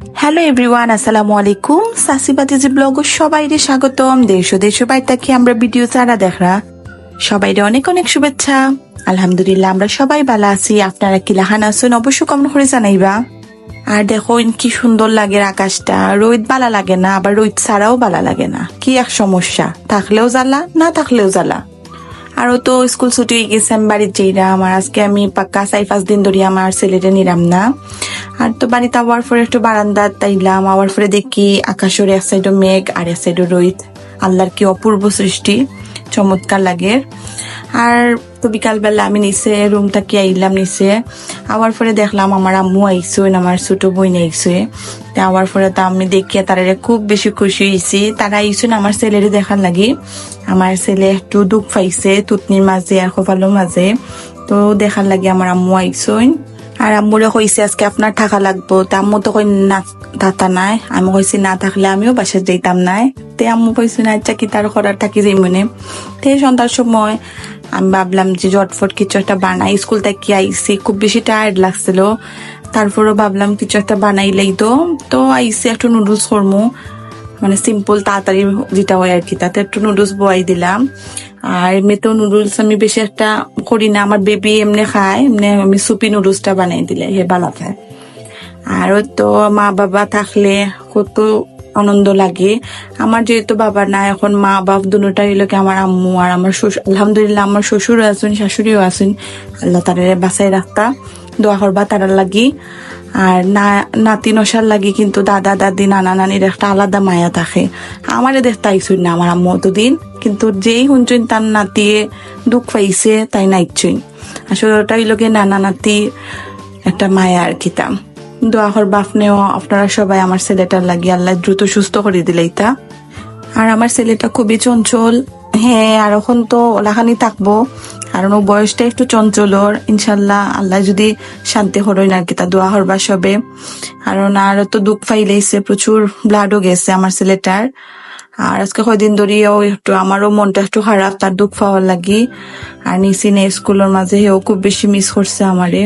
Hello everyone, আসসালামু আলাইকুম। সাসিবাতিজি blog সবাইরে স্বাগতম। দেশ ও দেশের বাইরে থেকে আমরা ভিডিও ছাড়া দেখরা সবাইরে অনেক অনেক শুভেচ্ছা। আলহামদুলিল্লাহ আমরা সবাই ভালো আছি। আপনারা কি লাহান আছেন অবশ্যই কমেন্ট করে জানাইবা। আর দেখো কি সুন্দর লাগে আকাশটা। রোদ বালা লাগে না, আবার রোদ ছাড়াও বালা লাগে না। কি এক সমস্যা, থাকলেও জ্বালা না থাকলেও জ্বালা। আরো তো স্কুল ছুটি হয়ে গেছে, আমি বাড়ির যাইরাম। আর আজকে আমি পাক্কা 4-5 দিন ধরে আমার ছেলেটা নিলাম না। আর তো বাড়িতে আবার পরে একটু বারান্দা তাইলাম, আবার পরে দেখি আকাশের এক সাইডে মেঘ আর এক সাইডে রোদ। আল্লাহর কি অপূর্ব সৃষ্টি, চমৎকার লাগে। আর তো বিকালবেলা আমি নিচে রুমটা কি আইলাম নিচে, আবার পরে দেখলাম আমার আম্মু আইসো, আমার ছোট বোন আইসে। আবার পরে তো আমি দেখিয়ে তারা খুব বেশি খুশি হয়েছি। তারা আইসো আমার ছেলেরে দেখার লাগি। আমার ছেলে একটু দুঃখ পাইছে তুতনির মাঝে আর কপালের মাঝে, তো দেখার লাগি আমার আম্মু আইসন। আর আম্মুরে কইছে আজকে আপনার থাকা লাগবো। তা আম্মু তো কই না থাকা নাই, আমি কইছি না থাকলে আমিও বাসায় যাইতাম নাই। তে আম্মু কইছে না আচ্ছা কি তার করার থাকি যাই মনে। তে সন্ধ্যার সময় আমি ভাবলাম যে জটফট কিছু একটা বানাই, স্কুল থেকে আইসি খুব বেশি টায়ার্ড লাগছিল। তারপরও ভাবলাম কিছু একটা বানাইলেই তো আইসি একটু নুডলস করবো, মানে সিম্পল তাড়াতাড়ি যেটা হয় আর কি। তাতে একটু নুডলস বয়াই দিলাম। আর এমনিতেও নুডলস আমি বেশি একটা করি না, আমার বেবি এমনি খায়, এমনি আমি সুপি নুডলসটা বানাই দিলে হে ভালো খায়। আর তো মা বাবা থাকলে কত আনন্দ লাগে। আমার যেহেতু বাবা না, এখন মা বাপ দুটাই হইলো কি আমার আম্মু আর আমার শ্বশুর। আলহামদুলিল্লাহ আমার শ্বশুরও আছেন শাশুড়িও আছেন, আল্লাহ তারা বাসায় রাখতা দোয়া করবা তারার লাগি। আর নাতি নসার লাগি কিন্তু দাদা দাদি নানা নানির একটা আলাদা মায়া থাকে। আমারে দেখতে আইসুন না আমার আম্মু অতদিন, কিন্তু যেই শুনছেন তার নাতিয়ে দুঃখ পাইছে তাই নাইছুন। আসলে ওটাই লোকে নানা নাতি একটা মায়া আর কি। দোয়া করবা আপনিও, আপনারা সবাই আমার ছেলেটার লাগি আল্লাহ দ্রুত সুস্থ করে দিলেই তা। আর আমার ছেলেটা খুবই চঞ্চল। হ্যাঁ, আর এখন তো ওলাখানি থাকবো, কারণ ও বয়সটা একটু চঞ্চল ওর। ইনশাল্লাহ আল্লাহ যদি শান্তি হরই না কি তা দোয়া হরবা সবে। কারণ আর তো দুঃখ পাইলেইছে, প্রচুর ব্লাডও গেছে আমার ছেলেটার। আর আজকে কয়দিন ধরিও একটু আমারও মনটা একটু খারাপ তার দুঃখ পাওয়ার লাগি। আর নিসিনে স্কুলের মাঝে হেও খুব বেশি মিস করছে আমারে।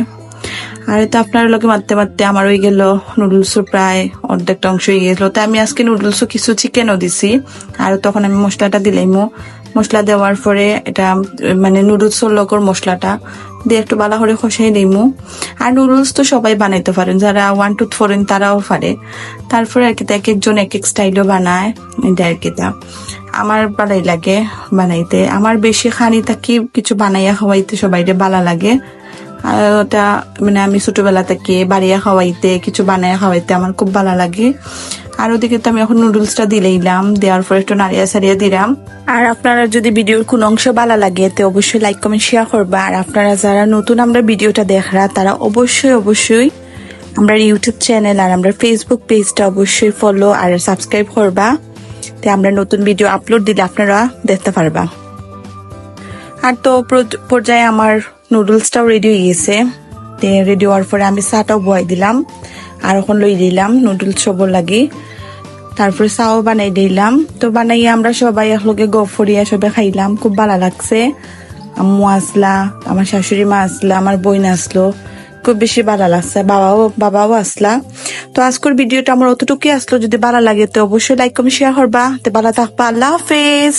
আর তো আপনার লোকে মারতে মারতে আমার হয়ে গেল নুডলসও প্রায় অর্ধেকটা অংশ হয়ে গেল। তো আমি আজকে নুডলসও কিছু চিকেনও দিছি। আর তখন আমি মশলাটা দিলাইমো। মশলা দেওয়ার পরে এটা মানে নুডলসের লোকর মশলাটা দিয়ে একটু বালা করে খসাই দিইমু। আর নুডলস তো সবাই বানাইতে পারেন, যারা 1 2 4 তারাও পারে। তারপরে আর কি এক একজন এক এক স্টাইলও বানায়, এটা আর কি। আমার ভালোই লাগে বানাইতে। আমার বেশি খানি থাকি কিছু বানাইয়া খাওয়াইতে সবাইকে ভালো লাগে। আর ওটা মানে আমি ছোটবেলা থেকে বাড়িয়া খাওয়াইতে কিছু বানাইয়া খাওয়াইতে আমার খুব ভালো লাগে। আর ওদিকে তো আমি এখন নুডলসটা দিলাম, দেওয়ার পর একটু নাড়িয়া সারিয়া দিলাম। আর আপনারা যদি ভিডিওর কোন অংশ ভালো লাগে তো অবশ্যই লাইক কমেন্ট শেয়ার করবা। আর আপনারা যারা নতুন আমরা ভিডিওটা দেখরা তারা অবশ্যই আমরা ইউটিউব চ্যানেল আর আমরা ফেসবুক পেজটা অবশ্যই ফলো আর সাবস্ক্রাইব করবা। তো আমরা নতুন ভিডিও আপলোড দিলে আপনারা দেখতে পারবা। আর তো পর্যায়ে আমার নুডলসটাও রেডি হয়ে গেছে। রেডি হওয়ার পরে আমি চাটাও বয়াই দিলাম, আর এখন লই দিলাম নুডলস সবর লাগি। তারপরে চাও বানাই দিলাম। তো বানাইয়া আমরা সবাই একলগে গফরিয়া সবাই খাইলাম, খুব ভালো লাগছে। আম্মু আসলা, আমার শাশুড়ি মা আসলা, আমার বোন আসলো, খুব বেশি ভালো লাগছে। বাবাও আসলা। তো আজকের ভিডিওটা আমার অতটুকুই আসলো। যদি ভালো লাগে তো অবশ্যই লাইক কমেন্ট শেয়ার করবা। তো ভালো থাকবা, আল্লাহ হাফেজ।